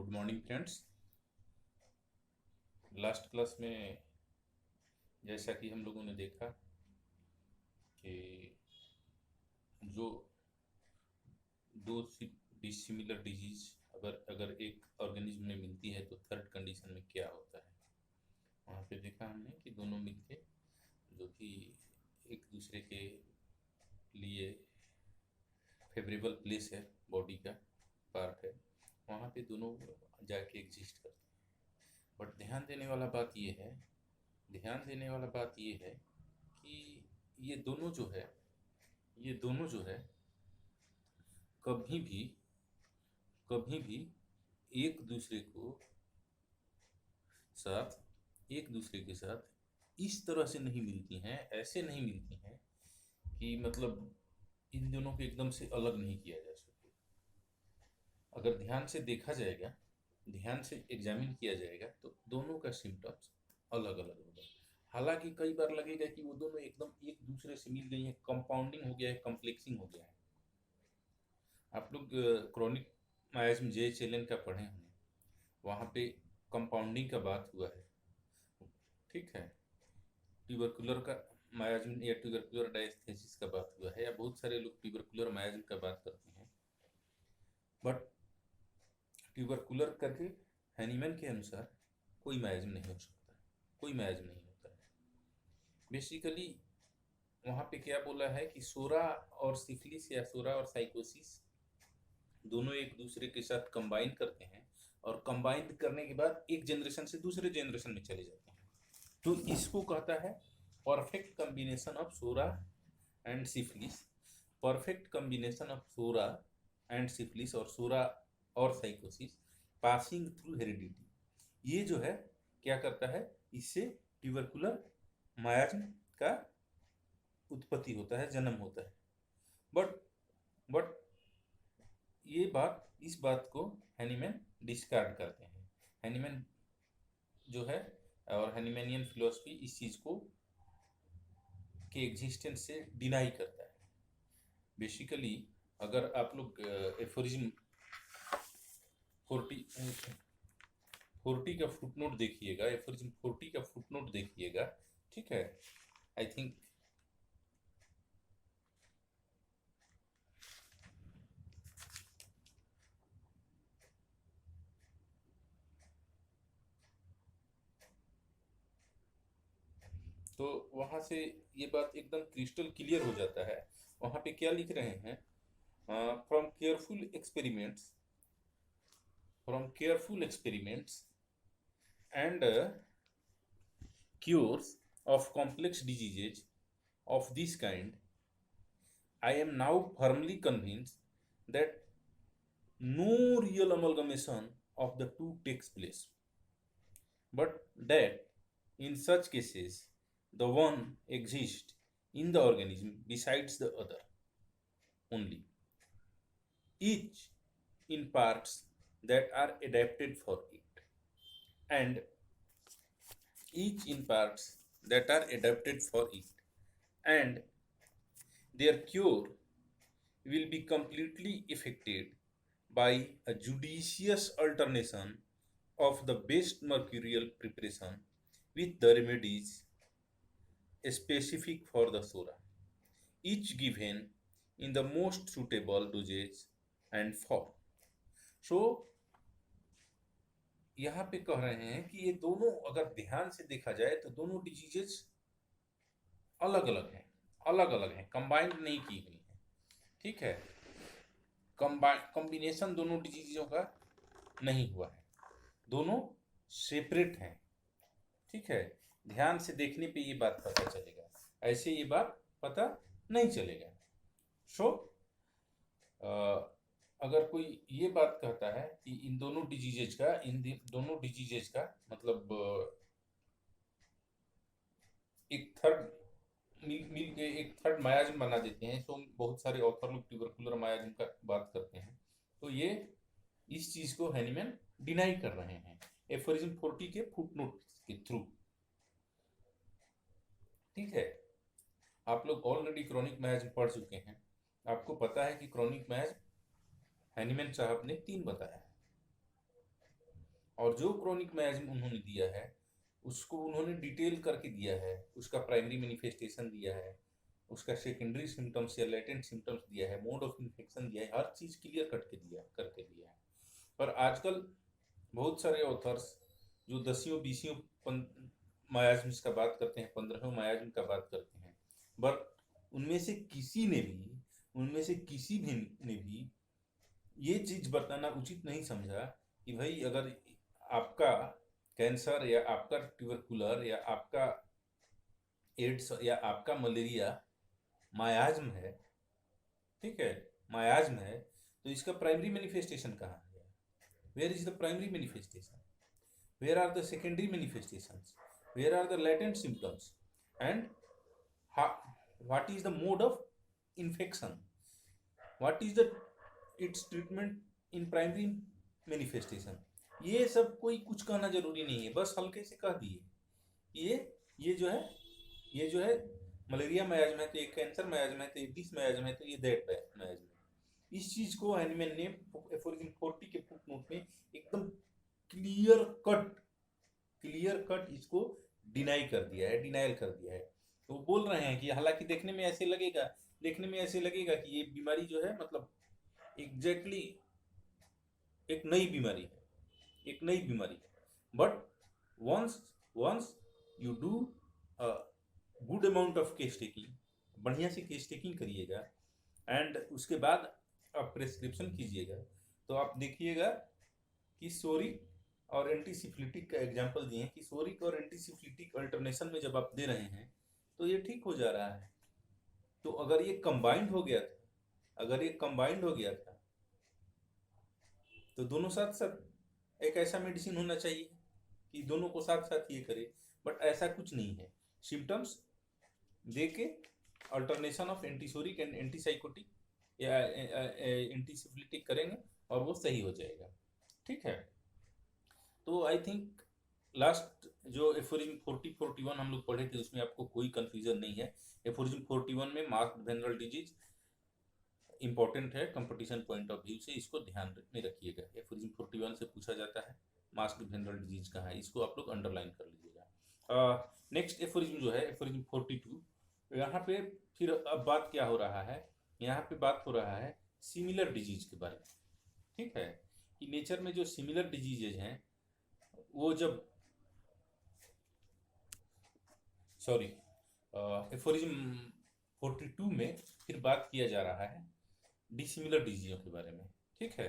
Good morning friends. Last class में जैसा कि हम लोगों ने देखा कि जो दो डिसिमिलर डिजीज अगर अगर एक ऑर्गेनिज्म में मिलती है तो थर्ड कंडीशन में क्या होता है। वहाँ पे देखा हमने कि दोनों मिलके जो कि एक दूसरे के लिए फेवरेबल प्लेस है, बॉडी का पार्ट है, वहाँ पे दोनों जाके एग्जिस्ट करते हैं। बट ध्यान देने वाला बात ये है कि ये दोनों जो है ये दोनों जो है कभी भी कभी भी एक दूसरे को साथ एक दूसरे के साथ इस तरह से नहीं मिलती हैं, ऐसे नहीं मिलती हैं कि मतलब इन दोनों को एकदम से अलग नहीं किया जा सके। अगर ध्यान से देखा जाएगा, ध्यान से एग्जामिन किया जाएगा तो दोनों का सिम्टम्स अलग अलग होगा। हालांकि कई बार लगेगा कि वो दोनों एकदम एक दूसरे से मिल गई हैं, कंपाउंडिंग हो गया है, कम्प्लेक्सिंग हो गया है। आप लोग क्रॉनिक मायाज्म JHLN का पढ़े होंगे, वहाँ पे कंपाउंडिंग का बात हुआ है, ठीक है। ट्यूबरकुलर का मायाज्म या ट्यूबरकुलर डायस्थेसिस का बात हुआ है, या बहुत सारे लोग ट्यूबरकुलर मायाज्म का बात करते हैं। बट ट्यूबरकुलर करके हैनीमैन के अनुसार कोई मायाज्म नहीं हो सकता, कोई मायाज्म नहीं होता है। बेसिकली वहाँ पे क्या बोला है कि सोरा और सिफिलिस या सोरा और साइकोसिस दोनों एक दूसरे के साथ कंबाइन करते हैं, और कंबाइन करने के बाद एक जनरेशन से दूसरे जनरेशन में चले जाते हैं। तो इसको कहता है perfect combination of psora and syphilis, perfect combination of psora and syphilis और सोरा और साइकोसिस पासिंग थ्रू हेरिडिटी। ये जो है क्या करता है, इससे ट्यूबरकुलर मायाज्म का उत्पत्ति होता है, जन्म होता है। बट बट इस बात को हैनीमैन डिस्कार्ड करते हैं। हैनीमैन जो है और हैनीमैनियन फिलोसफी इस चीज को के एग्जिस्टेंस से डिनाई करता है। बेसिकली अगर आप लोग एफोरिज्म 40 का फुटनोट देखिएगा, एफोरिज्म 40 का फुटनोट देखिएगा, ठीक है। आई थिंक तो वहां से ये बात एकदम क्रिस्टल क्लियर हो जाता है। वहां पे क्या लिख रहे हैं, from careful experiments and cures of complex diseases of this kind, I am now firmly convinced that no real amalgamation of the two takes place, but that in such cases the one exists in the organism besides the other only, each in parts that are adapted for it, and each in parts that are adapted for it, and their cure will be completely effected by a judicious alternation of the best mercurial preparation with the remedies specific for the sora, each given in the most suitable dosage and form. So यहाँ पे कह रहे हैं कि ये दोनों अगर ध्यान से देखा जाए तो दोनों डिजीजेस अलग अलग हैं, कंबाइंड नहीं की गई हैं, ठीक है। कॉम्बिनेशन दोनों डिजीजों का नहीं हुआ है, दोनों सेपरेट हैं, ठीक है। ध्यान से देखने पे ये बात पता चलेगा, ऐसे ये बात पता नहीं चलेगा। सो अगर कोई ये बात कहता है कि इन दोनों डिजीजेज का मतलब एक थर्ड मिल के एक थर्ड मायाज्म बना देते हैं, तो बहुत सारे ऑथर लोग ट्यूबरकुलर मायाज्म का बात करते हैं। तो ये इस चीज को हैनीमैन डिनाई कर रहे हैं एफोरिज्म 40 के फुटनोट के थ्रू, ठीक है। आप लोग ऑलरेडी क्रॉनिक मायाज्म पढ़ चुके हैं, आपको पता है कि क्रॉनिक मायाज्म हैनीमैन साहब ने 3 बताया है। और जो क्रोनिक मायाज्म उन्होंने दिया है उसको उन्होंने डिटेल करके दिया है, उसका प्राइमरी मैनिफेस्टेशन दिया है, उसका सेकेंडरी सिम्टम्स या लेटेंट सिम्टम्स दिया है, मोड ऑफ इन्फेक्शन दिया है, हर चीज़ क्लियर करके दिया है। पर आजकल बहुत सारे ऑथर्स जो दसियों बीसियों मायाज्म्स का बात करते हैं, 15वें मायाज्म का बात करते हैं, बट उनमें से किसी भी ने भी ये चीज बताना उचित नहीं समझा कि भाई अगर आपका कैंसर या आपका ट्यूबरकुलर या आपका एड्स या आपका मलेरिया मायाज्म है, ठीक है, मायाज्म है, तो इसका प्राइमरी मैनिफेस्टेशन कहाँ है? Where is the primary manifestation? Where are the secondary manifestations? Where are the latent symptoms? And what is the mode of infection? What is the its treatment in primary manifestation? ये सब कोई कुछ कहना जरूरी नहीं है, बस हल्के से कह दिए ये ये जो है ये जो है मलेरिया मायाज्म है, तो ये कैंसर मायाज्म है, तो ये डिस मायाज्म है, तो ये दैट मायाज्म है। इस चीज को हैनीमैन ने एफोरिज्म 40 के फुटनोट में एकदम क्लियर कट इसको डिनाई कर दिया है, डिनाइल कर दिया है। तो वो बोल रहे हैं कि हालांकि देखने में ऐसे लगेगा कि ये बीमारी जो है मतलब एग्जैक्टली एक नई बीमारी है, एक नई बीमारी है, but once once you do good amount of case taking, बढ़िया से केस टेकिंग करिएगा एंड उसके बाद आप प्रेस्क्रिप्शन कीजिएगा, तो आप देखिएगा कि सोरिक और एंटीसिफ्लिटिक का एग्जांपल दिए हैं कि सोरिक और एंटीसिफ्लिटिक अल्टरनेशन में जब आप दे रहे हैं तो ये ठीक हो जा रहा है। तो अगर ये कंबाइंड हो गया था तो दोनों साथ साथ एक ऐसा मेडिसिन होना चाहिए कि दोनों को साथ साथ ये करे, बट ऐसा कुछ नहीं है। सिम्टम्स दे के alternation of antipsoric and antipsychotic या एंटीसिफ्लिटिक करेंगे और वो सही हो जाएगा, ठीक है। तो आई थिंक लास्ट जो एफोरिज्म 40-41 हम लोग पढ़े थे उसमें आपको कोई कंफ्यूजन नहीं है। एफोरिज्म 41 में मास्क वेनरल डिजीज इंपॉर्टेंट है कंपटीशन पॉइंट ऑफ व्यू से, इसको ध्यान में रखिएगा। एफोरिज्म 41 से पूछा जाता है मास्क वेनरल डिजीज कहाँ है, इसको आप लोग अंडरलाइन कर लीजिएगा। नेक्स्ट एफोरिज्म जो है एफोरिज्म 42, यहाँ पे फिर अब बात क्या हो रहा है, यहाँ पे बात हो रहा है सिमिलर डिजीज के बारे में, ठीक है, कि नेचर में जो सिमिलर डिजीजेज हैं वो जब एफोरिज्म 42 में फिर बात किया जा रहा है डिसिमिलर डिजीजों के बारे में, ठीक है।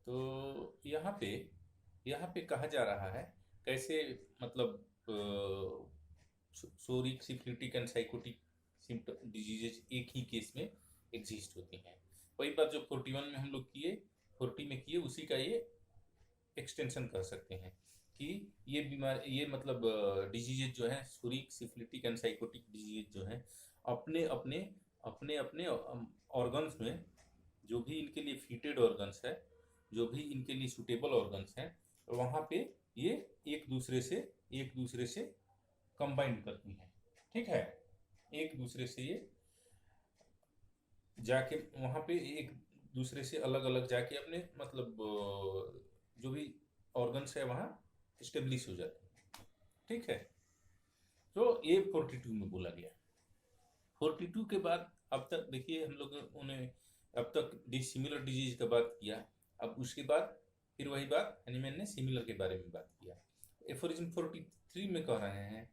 तो यहाँ पे कहा जा रहा है कैसे मतलब सोरिक syphilitic and psychotic symptom diseases एक ही केस में एग्जिस्ट होती हैं। वही बात जो 41 में हम लोग किए 40 में किए उसी का ये एक्सटेंशन कर सकते हैं कि ये मतलब डिजीजेज जो है सोरिक सिफिलिटिक एंड साइकोटिक डिजीजेज जो है अपने अपने अपने अपने ऑर्गन्स में जो भी इनके लिए फिटेड ऑर्गन्स है, जो भी इनके लिए सुटेबल ऑर्गन्स हैं, वहाँ पे ये एक दूसरे से कंबाइंड करती हैं, ठीक है। एक दूसरे से ये जाके वहाँ पे एक दूसरे से अलग अलग जाके अपने मतलब जो भी ऑर्गन्स है वहाँ स्टेब्लिश हो जाते हैं, ठीक है। तो ये 42 में बोला गया। 42 के बाद अब तक देखिए हम लोगों ने अब तक डिसिमिलर डिजीज का बात किया, अब उसके बाद फिर वही बात हैनीमैन ने सिमिलर के बारे में बात किया। एफोरिज्म 43 में कह रहे हैं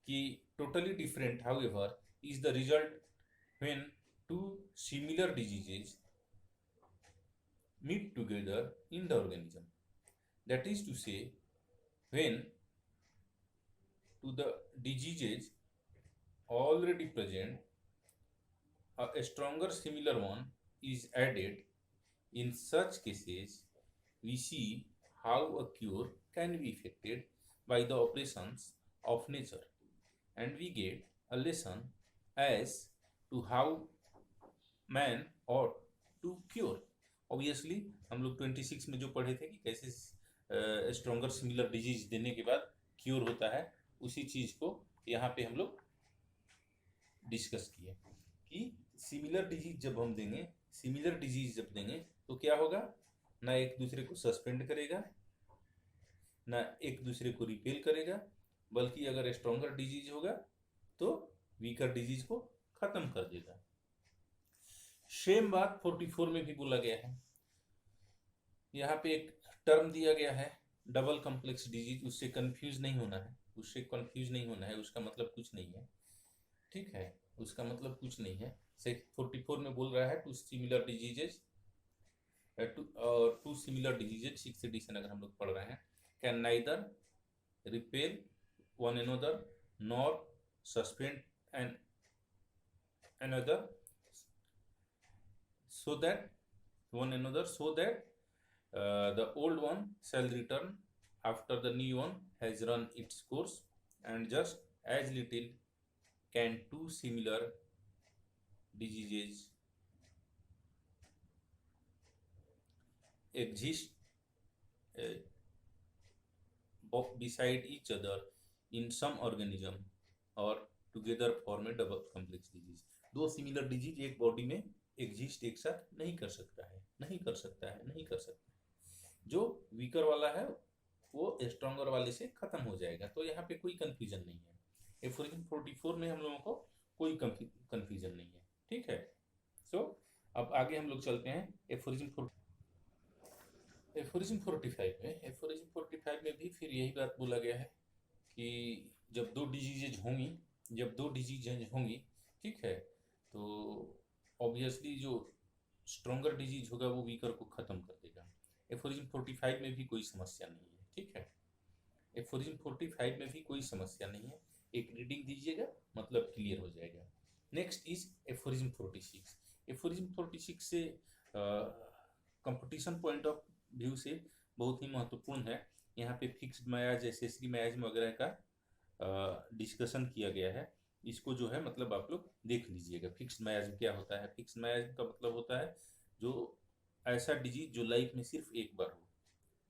कि totally different however is the result when two similar diseases meet together in the organism, that is to say when to the diseases already present a stronger similar one is added. In such cases we see how a cure can be effected by the operations of nature and we get a lesson as to how man ought to cure. Obviously हम लोग 26 में जो पढ़े थे कि कैसे stronger similar disease देने के बाद क्योर होता है, उसी चीज को यहाँ पे हम लोग डिस्कस किए कि सिमिलर डिजीज जब देंगे तो क्या होगा, ना एक दूसरे को सस्पेंड करेगा ना एक दूसरे को रिपेल करेगा, बल्कि अगर स्ट्रॉन्गर डिजीज होगा तो वीकर डिजीज को खत्म कर देगा। सेम बात 44 में भी बोला गया है। यहाँ पे एक टर्म दिया गया है डबल कॉम्प्लेक्स डिजीज, उससे कंफ्यूज नहीं होना है, उससे कंफ्यूज नहीं होना है, उसका मतलब कुछ नहीं है, ठीक है, उसका मतलब कुछ नहीं है। सेक्शन 44 में बोल रहा है two similar diseases, two similar diseases 6th edition अगर हम लोग पढ़ रहे हैं, can neither repel one another nor suspend and another so that one another so that the old one shall return after the new one has run its course, and just as little can two similar diseases exist beside each other in some organism or together form a double complex disease। दो similar disease एक body में exist एक साथ नहीं कर सकता है, नहीं कर सकता है, नहीं कर सकता है। जो वीकर वाला है वो स्ट्रॉन्गर वाले से खत्म हो जाएगा। तो यहाँ पे कोई कंफ्यूजन नहीं है। एफोरिज्म 44 में हम लोगों को कोई कंफ्यूजन नहीं है, ठीक है। सो अब आगे हम लोग चलते हैं एफोरिज्म 45 में भी फिर यही बात बोला गया है कि जब दो डिजीजेज होंगी, ठीक है, तो ऑब्वियसली जो स्ट्रॉन्गर डिजीज होगा वो वीकर को खत्म कर देगा। एफोरिज्म 45 में भी कोई समस्या नहीं है, ठीक है। एफोरिज्म 45 में भी कोई समस्या नहीं है, एक रीडिंग दीजिएगा मतलब क्लियर हो जाएगा। Next is aphorism 46। एफोरिज्म 46 से कंपटीशन पॉइंट ऑफ व्यू से बहुत ही महत्वपूर्ण है। यहाँ पे फिक्स्ड मयाज, एसेसरी मयाज वगैरह का डिस्कशन किया गया है। इसको जो है मतलब आप लोग देख लीजिएगा। फिक्स्ड मयाज क्या होता है? फिक्स्ड मयाज का मतलब होता है जो ऐसा डिजीज जो लाइफ में सिर्फ एक बार हो,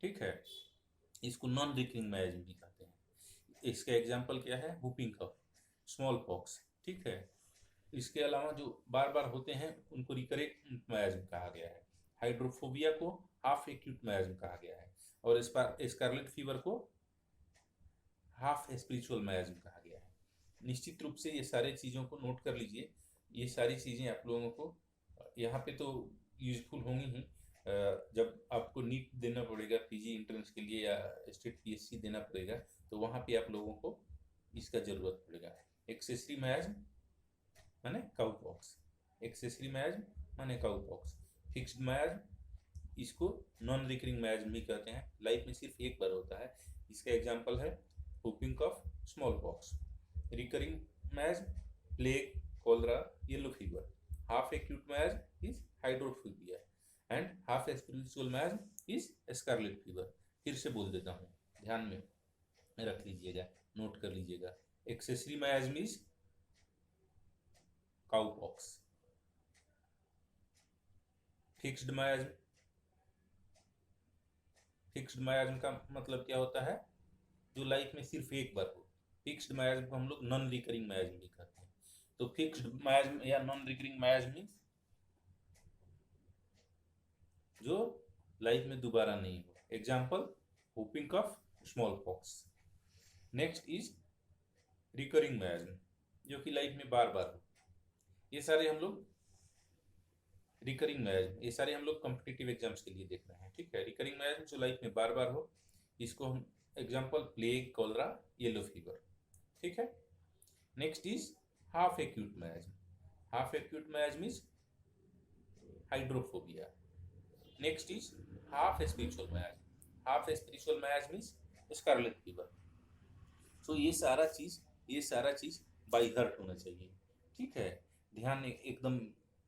ठीक है, इसको नॉन रिकरिंग मयाज भी कहते हैं। इसका एग्जाम्पल क्या है? वुपिंग कफ, स्मॉल पॉक्स, ठीक है। इसके अलावा जो बार बार होते हैं उनको रिकरेंट मयाज्म कहा गया है। हाइड्रोफोबिया को हाफ एक्यूट मयाज्म कहा गया है, और स्कारलेट फीवर को हाफ स्पिरिचुअल मयाज्म कहा गया है। निश्चित रूप से ये सारे चीज़ों को नोट कर लीजिए। ये सारी चीज़ें आप लोगों को यहाँ पे तो यूजफुल होंगी ही। जब आपको नीट देना पड़ेगा पीजी एंट्रेंस के लिए या स्टेट पीएससी देना पड़ेगा, तो वहाँ पे आप लोगों को इसका ज़रूरत पड़ेगा। एक्सेसरी मयाज्म माने काउ पॉक्स, एक्सेसरी मयाज्म माने काउ पॉक्स। फिक्स्ड मयाज्म इसको नॉन रिकरिंग मयाज्म भी कहते हैं, लाइफ में सिर्फ एक बार होता है। इसका एग्जांपल है whooping cough, small pox. Recurring miasm plague, cholera, yellow fever. Half acute miasm is hydrophobia and half spiritual miasm is scarlet fever. फिर से बोल देता हूँ, ध्यान में रख लीजिएगा, नोट कर लीजिएगा। Accessory miasm is cow pox. Fixed miasm, fixed miasm का मतलब क्या होता है? जो लाइफ में सिर्फ एक बार हो। फिक्स्ड मयाज्म को हम लोग नॉन रिकरिंग मयाज्म भी कहते हैं। तो फिक्स्ड मयाज्म या नॉन रिकरिंग मयाज्म मीन्स जो लाइफ में दोबारा नहीं हो। Example whooping cough, small pox. Next is recurring miasm जो कि लाइफ में बार बार हो। ये सारे हम लोग रिकरिंग मयाज्म, ये सारे हम लोग कॉम्पिटिटिव एग्जाम्स के लिए देख रहे हैं, ठीक है। रिकरिंग मयाज्म जो लाइफ में बार बार हो, इसको हम example plague, cholera, yellow fever, ठीक है। Next is half acute miasm. Half acute miasm is hydrophobia. Next is half spiritual miasm. Half spiritual miasm is scarlet fever. तो ये सारा चीज बाई हार्ट होना चाहिए, ठीक है। ध्यान एकदम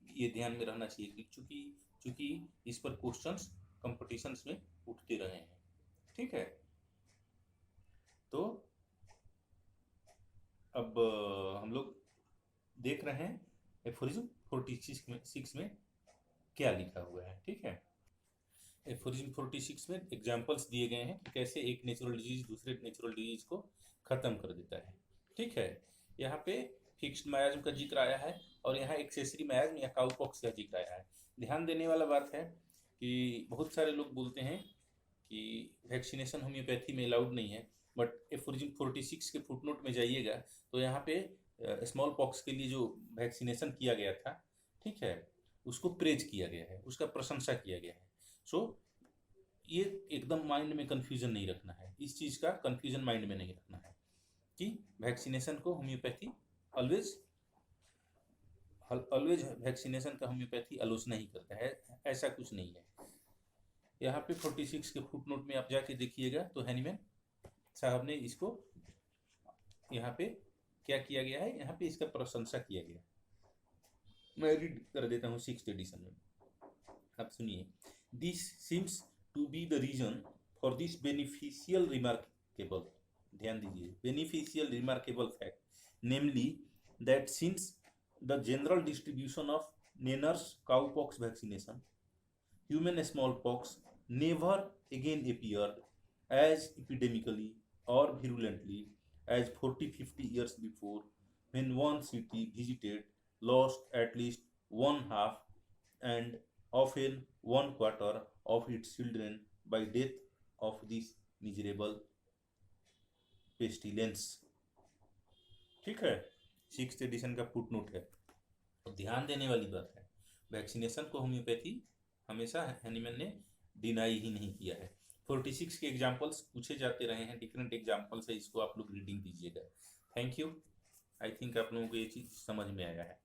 ये ध्यान में रहना चाहिए कि चूंकि इस पर क्वेश्चंस कंपटीशंस में उठते रहे हैं, ठीक है। तो अब हम लोग देख रहे हैं एफोरिज्म 46 में क्या लिखा हुआ है, ठीक है। एफोरिज्म 46 में एग्जाम्पल्स दिए गए हैं कि कैसे एक नेचुरल डिजीज दूसरे नेचुरल डिजीज को खत्म कर देता है, ठीक है। यहाँ पे फिक्स्ड मयाज्म का जिक्र आया है और यहाँ एक्सेसरी मयाज्म या काउपॉक्स का जिक्र आया है। ध्यान देने वाला बात है कि बहुत सारे लोग बोलते हैं कि वैक्सीनेशन होम्योपैथी में अलाउड नहीं है, बट 46 के फुटनोट में जाइएगा तो यहाँ पे स्मॉल पॉक्स के लिए जो वैक्सीनेशन किया गया था, ठीक है, उसको प्रेज किया गया है, उसका प्रशंसा किया गया है। सो ये एकदम माइंड में कंफ्यूजन नहीं रखना है, इस चीज़ का कंफ्यूजन माइंड में नहीं रखना है कि वैक्सीनेशन को होम्योपैथी ऑलवेज ऑलवेज वैक्सीनेशन का होम्योपैथी आलोचना ही करता है, ऐसा कुछ नहीं है। यहाँ पे 46 के फुटनोट में आप जाके देखिएगा तो हैनीमैन साहब ने इसको यहाँ पे क्या किया गया है, यहाँ पे इसका प्रशंसा किया गया। मैं रीड कर देता हूँ 6th एडिशन में, आप सुनिए। This seems to be the reason for this beneficial remarkable, ध्यान दीजिए, beneficial remarkable fact, namely that since the general distribution of Nenner's cowpox vaccination, human smallpox never again appeared as epidemically or virulently as 40-50 years before, when one city visited lost at least one half and often one quarter of its children by death of this miserable pestilence। ठीक है, 6th addition का footnote है। तो ध्यान देने वाली बात है, वैक्सीनेशन को होम्योपैथी हमेशा हैनीमैन ने डिनाई ही नहीं किया है। 46 के एग्जाम्पल्स पूछे जाते रहे हैं, डिफरेंट एग्जाम्पल्स है, इसको आप लोग रीडिंग कीजिएगा। Thank you. आई थिंक आप लोगों को ये चीज़ समझ में आया है।